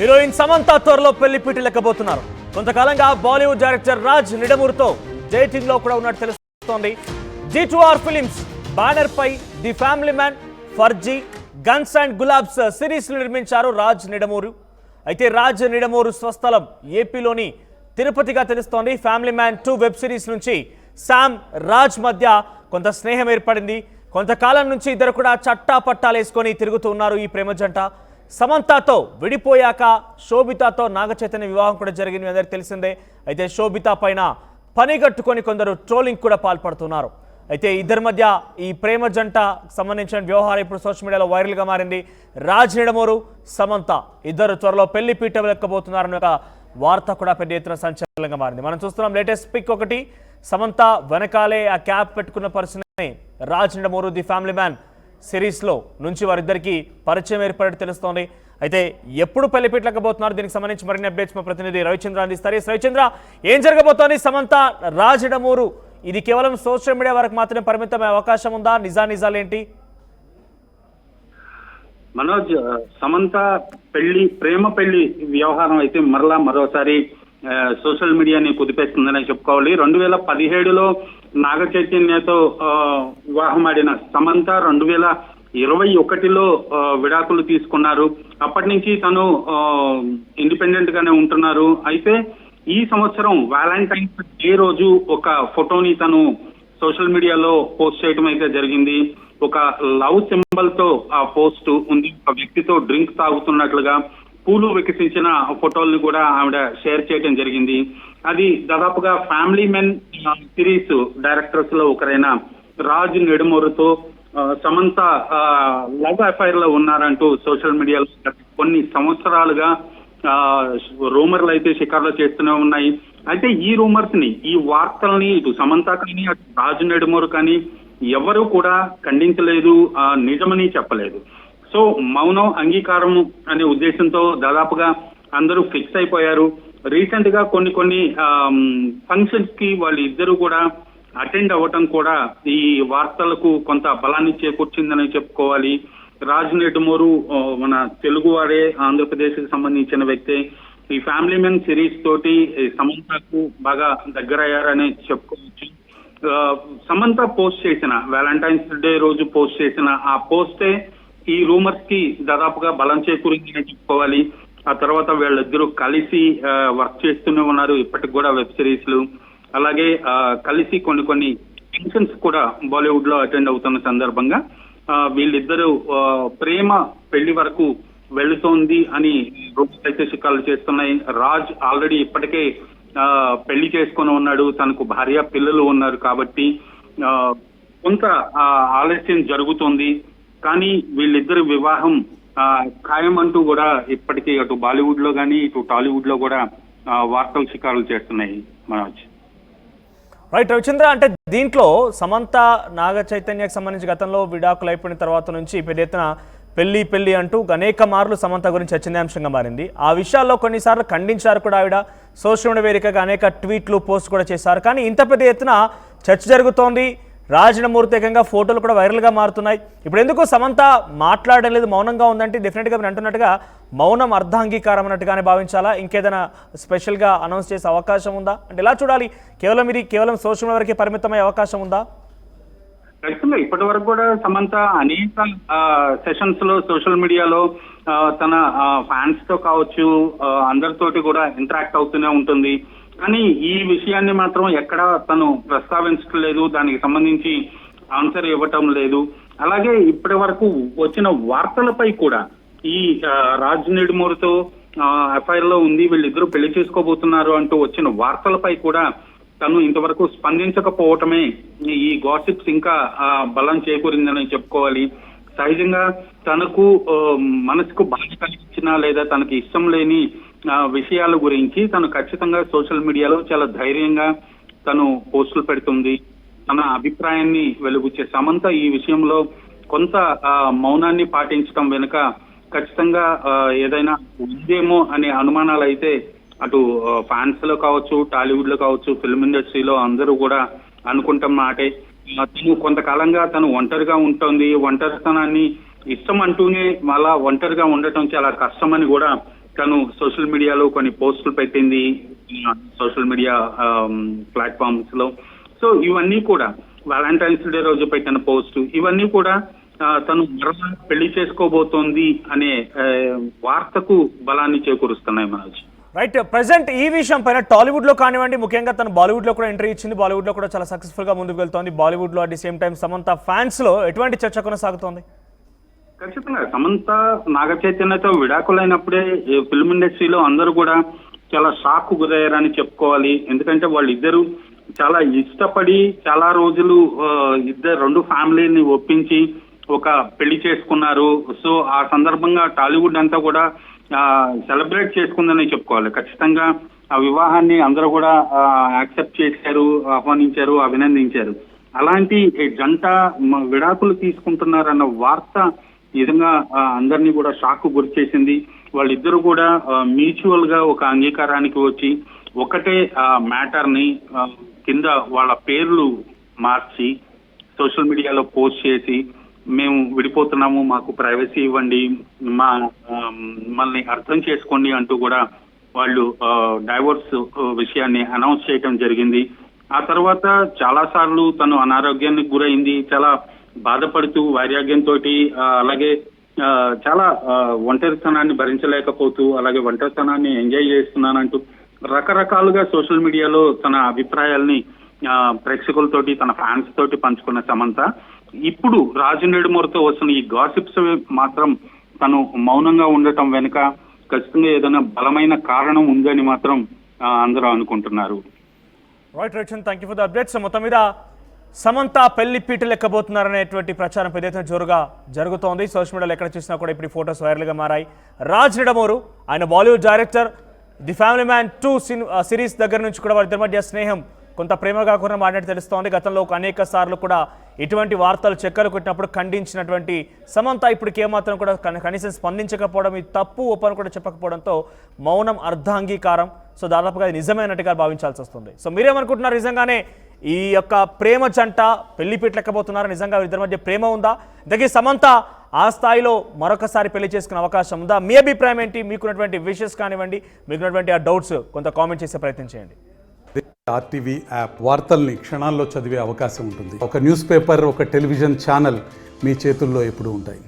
Heroine Samantha త్వరలో పెళ్లి పీటలెక్కబోతున్నారు. కొంతకాలంగా బాలీవుడ్ డైరెక్టర్ రాజ్ నిడమూర్తో డేటింగ్ లో కూడా ఉన్నట్టు తెలుస్తోంది. G2R ఫిలిమ్స్ బ్యానర్ పై the family man, Farzi, guns and Gulaabs series నిర్మించారు రాజ్ నిడమూరు. అయితే రాజ్ నిడమూరు స్వస్థలం ఏపీలోని తిరుపతిగా తెలుస్తోంది. ఫ్యామిలీ మ్యాన్ 2 వెబ్ సిరీస్ నుంచి శామ్ రాజ్ మధ్య కొంత స్నేహం ఏర్పడింది. కొంతకాలం నుంచి ఇద్దరు కూడా చట్టా పట్టాలేసుకొని తిరుగుతూ ఉన్నారు ఈ ప్రేమ జంట. సమంతతో విడిపోయాక శోభితతో నాగచైతన్య వివాహం కూడా జరిగింది, అందరికీ తెలిసిందే. అయితే శోభిత పైన పనిగట్టుకొని కొందరు ట్రోలింగ్ కూడా పాల్పడుతున్నారు. అయితే ఇద్దరి మధ్య ఈ ప్రేమ జంట సంబంధించిన వ్యవహారం ఇప్పుడు సోషల్ మీడియాలో వైరల్గా మారింది. రాజ్ నిడమూరు, సమంత ఇద్దరు త్వరలో పెళ్లి పీట ఎక్కబోతున్నారన్న ఒక వార్త కూడా పెద్ద ఎత్తున సంచలనంగా మారింది. మనం చూస్తున్నాం లేటెస్ట్ పిక్ ఒకటి. సమంత వెనకాలే ఆ క్యాప్ పెట్టుకున్న person Raj Nidimoru the family man సిరీస్లో నుంచి వారిద్దరికి పరిచయం ఏర్పడి తెలుస్తోంది. అయితే ఎప్పుడు పెళ్లిపీటలెక్కబోతున్నారు, దీనికి సంబంధించి మరిన్ని అప్డేట్స్ మా ప్రతినిధి రవిచంద్ర అందిస్తారు. రవిచంద్ర, ఏం జరగబోతోంది? సమంత రాజ్ నిడమూరు ఇది కేవలం సోషల్ మీడియా వరకు మాత్రమే పరిమితమయ్యే అవకాశం ఉందా? నిజాలేంటి? మనోజ్, సమంత ప్రేమ పెళ్లి వ్యవహారం అయితే మరోసారి సోషల్ మీడియాని కుదిపేస్తుందని చెప్పుకోవాలి. 2017లో నాగ చైతన్యతో వివాహం ఆడిన సమంత 2021లో విడాకులు తీసుకున్నారు. అప్పటి నుంచి తను ఇండిపెండెంట్ గానే ఉంటున్నారు. అయితే ఈ సంవత్సరం వ్యాలంటైన్స్ డే రోజు ఒక ఫోటోని తను సోషల్ మీడియాలో పోస్ట్ చేయడం అయితే జరిగింది. ఒక లవ్ సింబల్ తో ఆ పోస్ట్ ఉంది. ఒక వ్యక్తితో డ్రింక్ తాగుతున్నట్లుగా పూలు వికసించిన ఫోటోల్ని కూడా ఆవిడ షేర్ చేయడం జరిగింది. అది దాదాపుగా ఫ్యామిలీ మెన్ సిరీస్ డైరెక్టర్స్ లో ఒకరైన రాజ్ నిడమూరుతో సమంత లవ్ అఫైర్ లో ఉన్నారంటూ సోషల్ మీడియాలో కొన్ని సంవత్సరాలుగా రూమర్లు అయితే షికార్లు చేస్తూనే ఉన్నాయి. అయితే ఈ రూమర్స్ ని, ఈ వార్తల్ని ఇటు సమంత కానీ అటు రాజ్ నిడమూరు కానీ ఎవరు కూడా ఖండించలేదు, నిజమని చెప్పలేదు. సో మౌనం అంగీకారం అనే ఉద్దేశంతో దాదాపుగా అందరూ ఫిక్స్ అయిపోయారు. రీసెంట్ గా కొన్ని ఫంక్షన్స్ కి వాళ్ళు ఇద్దరు కూడా అటెండ్ అవ్వటం కూడా ఈ వార్తలకు కొంత బలాన్ని చేకూర్చిందని చెప్పుకోవాలి. రాజ్ నిడమూరు మన తెలుగు వాడే, ఆంధ్రప్రదేశ్ కి సంబంధించిన వ్యక్తే. ఈ ఫ్యామిలీ మెన్ సిరీస్ తోటి సమంతకు బాగా దగ్గరయ్యారని చెప్పుకోవచ్చు. సమంత పోస్ట్ చేసిన వ్యాలంటైన్స్ డే రోజు పోస్ట్ చేసిన ఆ పోస్టే ఈ రూమర్స్ కి దాదాపుగా బలం చేకూరిందని చెప్పుకోవాలి. ఆ తర్వాత వీళ్ళిద్దరూ కలిసి వర్క్ చేస్తూనే ఉన్నారు ఇప్పటికి కూడా వెబ్ సిరీస్లు. అలాగే కలిసి కొన్ని ఫంక్షన్స్ కూడా బాలీవుడ్ లో అటెండ్ అవుతున్న సందర్భంగా వీళ్ళిద్దరూ ప్రేమ పెళ్లి వరకు వెళుతోంది అని రూమర్స్ అయితే షికార్లు చేస్తున్నాయి. రాజ్ ఆల్రెడీ ఇప్పటికే పెళ్లి చేసుకొని ఉన్నాడు, తనకు భార్య పిల్లలు ఉన్నారు. కాబట్టి కొంత ఆలస్యం జరుగుతోంది. కానీ వీళ్ళిద్దరి వివాహం ఖాయం అంటూ కూడా ఇప్పటికీ అటు బాలీవుడ్ లో కానీ ఇటు టాలీవుడ్ లో కూడా వార్తలు షికారులు చేస్తున్నాయి. మనోజ్, రైట్ రవిచంద్ర, అంటే దీంట్లో సమంత నాగ చైతన్యకు సంబంధించి గతంలో విడాకులు అయిపోయిన తర్వాత నుంచి పెద్ద ఎత్తున పెళ్లి అంటూ అనేక మార్లు సమంత గురించి చర్చనీయాంశంగా మారింది. ఆ విషయాల్లో కొన్నిసార్లు ఖండించారు కూడా ఆవిడ. సోషల్ మీడియా వేదికగా అనేక ట్వీట్లు, పోస్ట్ కూడా చేశారు. కానీ ఇంత పెద్ద ఎత్తున చర్చ జరుగుతోంది. రాజ్ నిడమూరు ఏకంగా ఫోటోలు కూడా వైరల్గా మారుతున్నాయి. ఇప్పుడు ఎందుకు సమంత మాట్లాడడం లేదు, మౌనంగా ఉందంటే డెఫినెట్గా మీరు అంటున్నట్టుగా మౌనం అర్ధాంగీకారం అన్నట్టుగానే భావించాలా? ఇంకేదైనా స్పెషల్గా అనౌన్స్ చేసే అవకాశం ఉందా? అంటే ఎలా చూడాలి? కేవలం సోషల్ మీడియా వరకే పరిమితమయ్యే అవకాశం ఉందా? ఖచ్చితంగా ఇప్పటి వరకు కూడా సమంత అనేక సెషన్స్ లో సోషల్ మీడియాలో తన ఫ్యాన్స్ తో కావచ్చు అందరితోటి కూడా ఇంటరాక్ట్ అవుతూనే ఉంటుంది. కానీ ఈ విషయాన్ని మాత్రం ఎక్కడా తను ప్రస్తావించట్లేదు, దానికి సంబంధించి ఆన్సర్ ఇవ్వటం లేదు. అలాగే ఇప్పటి వరకు వచ్చిన వార్తలపై కూడా ఈ రాజ్ నిడమూరుతో అఫైర్ లో ఉంది, వీళ్ళిద్దరూ పెళ్లి చేసుకోబోతున్నారు అంటూ వచ్చిన వార్తలపై కూడా తను ఇంతవరకు స్పందించకపోవటమే ఈ గాసిప్స్ ఇంకా బలం చేకూరిందని చెప్పుకోవాలి. సహజంగా తనకు మనసుకు బాధ కలిగించిన లేదా తనకి ఇష్టం లేని విషయాల గురించి తను ఖచ్చితంగా సోషల్ మీడియాలో చాలా ధైర్యంగా తను పోస్టులు పెడుతుంది. తన అభిప్రాయాన్ని వెలుగుచ్చే సమంత ఈ విషయంలో కొంత మౌనాన్ని పాటించడం వెనుక ఖచ్చితంగా ఏదైనా ఉందేమో అనే అనుమానాలు అయితే అటు ఫ్యాన్స్ లో కావచ్చు, టాలీవుడ్ లో కావచ్చు, ఫిల్మ్ ఇండస్ట్రీలో అందరూ కూడా అనుకుంటాం మాటే. తను కొంతకాలంగా తను ఒంటరిగా ఉంటుంది, ఒంటరితనాన్ని ఇష్టం అంటూనే మళ్ళా ఒంటరిగా ఉండటం చాలా కష్టమని కూడా తను సోషల్ మీడియాలో కొన్ని పోస్టులు పెట్టింది సోషల్ మీడియా ప్లాట్ఫామ్స్ లో. సో ఇవన్నీ కూడా వాలంటైన్స్ డే రోజు పెట్టిన పోస్ట్, ఇవన్నీ కూడా తను మరలా పెళ్లి చేసుకోబోతోంది అనే వార్తకు బలాన్ని చేకూరుస్తున్నాయి మనోజ్. రైట్, ప్రెసెంట్ ఈ విషయం పైన టాలీవుడ్ లో కానివ్వండి, ముఖ్యంగా తను బాలీవుడ్ లో కూడా ఎంట్రీ ఇచ్చింది, బాలీవుడ్ లో కూడా చాలా సక్సెస్ఫుల్ గా ముందుకు వెళ్తోంది. బాలీవుడ్ లో at the same time Samantha fans లో ఎటువంటి చర్చ కొనసాగుతోంది? ఖచ్చితంగా సమంత నాగ చైతన్యతో విడాకులైనప్పుడే ఫిల్మ్ ఇండస్ట్రీలో అందరూ కూడా చాలా షాక్ గురయ్యారని చెప్పుకోవాలి. ఎందుకంటే వాళ్ళిద్దరూ చాలా ఇష్టపడి చాలా రోజులు రెండు ఫ్యామిలీని ఒప్పించి ఒక పెళ్లి చేసుకున్నారు. సో ఆ సందర్భంగా టాలీవుడ్ అంతా కూడా సెలబ్రేట్ చేసుకుందని చెప్పుకోవాలి. ఖచ్చితంగా ఆ వివాహాన్ని అందరూ కూడా యాక్సెప్ట్ చేశారు, ఆహ్వానించారు, అభినందించారు. అలాంటి జంట విడాకులు తీసుకుంటున్నారన్న వార్త నిజంగా అందరినీ కూడా షాక్ గురి చేసింది. వాళ్ళిద్దరూ కూడా మ్యూచువల్ గా ఒక అంగీకారానికి వచ్చి ఒకటే మ్యాటర్ ని కింద వాళ్ళ పేర్లు మార్చి సోషల్ మీడియాలో పోస్ట్ చేసి మేము విడిపోతున్నాము, మాకు ప్రైవసీ ఇవ్వండి, మమ్మల్ని అర్థం చేసుకోండి అంటూ కూడా వాళ్ళు డైవోర్స్ విషయాన్ని అనౌన్స్ చేయడం జరిగింది. ఆ తర్వాత చాలా సార్లు తను అనారోగ్యానికి గురైంది, చాలా బాధపడుతూ వైరాగ్యంతో, అలాగే చాలా ఒంటరితనాన్ని భరించలేకపోతూ, అలాగే ఒంటరితనాన్ని ఎంజాయ్ చేస్తున్నానంటూ రకరకాలుగా సోషల్ మీడియాలో తన అభిప్రాయాల్ని ప్రేక్షకులతోటి తన ఫ్యాన్స్ తోటి పంచుకున్న సమంత ఇప్పుడు రాజు నిడుమూరితో వస్తున్న ఈ గాసిప్స్ మాత్రం తను మౌనంగా ఉండటం వెనుక ఖచ్చితంగా ఏదైనా బలమైన కారణం ఉందని మాత్రం అందరూ అనుకుంటున్నారు. Right right, thank you for the updates. మొత్తం మీద సమంత పెళ్లి పీటలు ఎక్కబోతున్నారనేటువంటి ప్రచారం పెద్దెత్తున జోరుగా జరుగుతోంది. సోషల్ మీడియాలో ఎక్కడ చూసినా కూడా ఇప్పుడు ఫోటోస్ వైరల్గా మారాయి. రాజ్ నిడమూరు ఆయన Bollywood director, the family man 2 series దగ్గర నుంచి కూడా వారిద్దరి మధ్య స్నేహం కొంత ప్రేమగా కూడా మాట్లాడి తెలుస్తోంది. గతంలో అనేక సార్లు కూడా ఇటువంటి వార్తలు చెక్కలు కొట్టినప్పుడు ఖండించినటువంటి సమంత ఇప్పటికి ఏమాత్రం కూడా కనీసం స్పందించకపోవడం, ఇది తప్పు ఒప్పని కూడా చెప్పకపోవడంతో మౌనం అర్ధాంగీకారం. సో దాదాపుగా అది నిజమైనట్టుగా భావించాల్సి వస్తుంది. సో మీరేమనుకుంటున్నారు? నిజంగానే ఈ యొక్క ప్రేమ జంట పెళ్లి పీటలెక్కబోతున్నారా? నిజంగా ఇద్దరి మధ్య ప్రేమ ఉందా? ఇంతకీ సమంత ఆ స్థాయిలో మరొకసారి పెళ్లి చేసుకునే అవకాశం ఉందా? మీ అభిప్రాయం ఏంటి? మీకున్నటువంటి విషెస్ కానివ్వండి, మీకున్నటువంటి ఆ డౌట్స్ కొంత కామెంట్ చేసే ప్రయత్నం చేయండి. ఆర్టీవీ యాప్ వార్తల్ని క్షణాల్లో చదివే అవకాశం ఉంటుంది. ఒక న్యూస్ పేపర్, ఒక టెలివిజన్ ఛానల్ మీ చేతుల్లో ఎప్పుడూ ఉంటాయి.